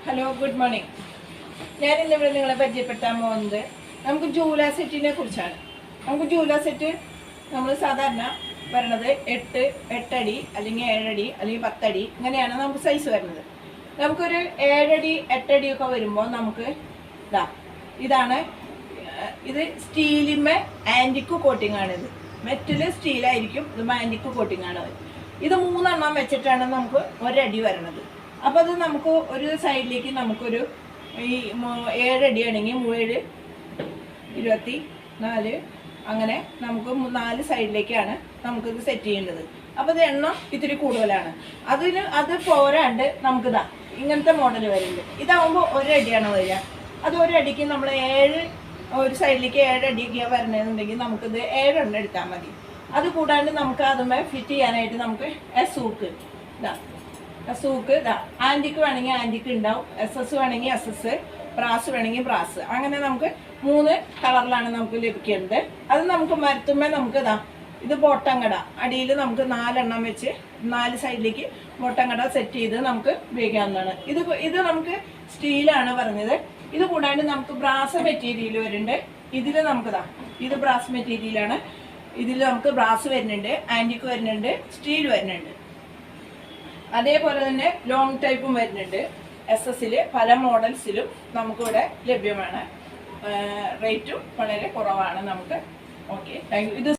Hello, good morning. ഞാൻ ഇന്നിവിടെ നിങ്ങളെ പരിചയപ്പെടുത്താൻ പോകുന്നത് നമുക്ക് ജൂല സെറ്റിനെ കുറിച്ചാണ്. നമുക്ക് ജൂല സെറ്റ് നമ്മൾ സാധാരണ വരണത് 8 അടി അല്ലെങ്കിൽ 7 അടി അല്ലെങ്കിൽ 10 അടി ഇങ്ങനെയാണ് നമുക്ക് സൈസ് വരുന്നത്. നമുക്കൊരു 7 അടി 8 അടിയൊക്കെ വരുമ്പോൾ നമുക്ക് ഇതാണ്. ഇത് സ്റ്റീലിന്മേ ആൻറ്റിക് കോട്ടിംഗ് ആണിത്. മെറ്റല് സ്റ്റീലായിരിക്കും, ഇത് ആൻറ്റിക് കോട്ടിംഗ് ആണ്. ഇത് 3 എണ്ണം വെച്ചിട്ടാണ് നമുക്ക് ഒരടി വരണത്. അപ്പോൾ അത് നമുക്ക് ഒരു സൈഡിലേക്ക് നമുക്കൊരു ഈ 7 അടി ആണെങ്കിൽ 7 24 അങ്ങനെ നമുക്ക് 4 സൈഡിലേക്കാണ് നമുക്കിത് സെറ്റ് ചെയ്യേണ്ടത്. അപ്പോൾ ഇത് എണ്ണം ഇത്തിരി കൂടുതലാണ്. അത് പോരാണ്ട് നമുക്കിതാ ഇങ്ങനത്തെ മോഡൽ വരുന്നുണ്ട്. ഇതാവുമ്പോൾ ഒരടിയാണ് വരിക. അത് ഒരടിക്ക് നമ്മൾ 7 ഒരു സൈഡിലേക്ക് 7 അടിയൊക്കെയാണ് വരണമെന്നുണ്ടെങ്കിൽ നമുക്കിത് 7 എണ്ണം എടുത്താൽ മതി. അത് കൂടാണ്ട് നമുക്ക് അതുമേ ഫിറ്റ് ചെയ്യാനായിട്ട് നമുക്ക് സൂക്ക് ആൻറ്റിക്ക് വേണമെങ്കിൽ ആൻറ്റിക്ക് ഉണ്ടാവും, SS വേണമെങ്കിൽ SS, ബ്രാസ് വേണമെങ്കിൽ ബ്രാസ്, അങ്ങനെ നമുക്ക് 3 കളറിലാണ് നമുക്ക് ലഭിക്കുന്നത്. അത് നമുക്ക് മരത്തുമ്മേ നമുക്ക് ഇത് ബോട്ടം അടിയിൽ നമുക്ക് 4 എണ്ണം വെച്ച് 4 സൈഡിലേക്ക് ബോട്ടം സെറ്റ് ചെയ്ത് നമുക്ക് ഉപയോഗിക്കാവുന്നതാണ്. ഇത് നമുക്ക് സ്റ്റീലാണ് പറഞ്ഞത്. ഇത് കൂടാണ്ട് നമുക്ക് ബ്രാസ് മെറ്റീരിയൽ വരുന്നുണ്ട്. ഇതിൽ നമുക്ക് ഇത് ബ്രാസ് മെറ്റീരിയലാണ്. ഇതിൽ നമുക്ക് ബ്രാസ് വരുന്നുണ്ട്, ആൻറ്റിക്ക് വരുന്നുണ്ട്, സ്റ്റീൽ വരുന്നുണ്ട്. അതേപോലെ തന്നെ ലോങ് ടൈപ്പും വരുന്നുണ്ട്. SS പല മോഡൽസിലും നമുക്കിവിടെ ലഭ്യമാണ്. റേറ്റും വളരെ കുറവാണ് നമുക്ക്. Okay, thank you. ഇത്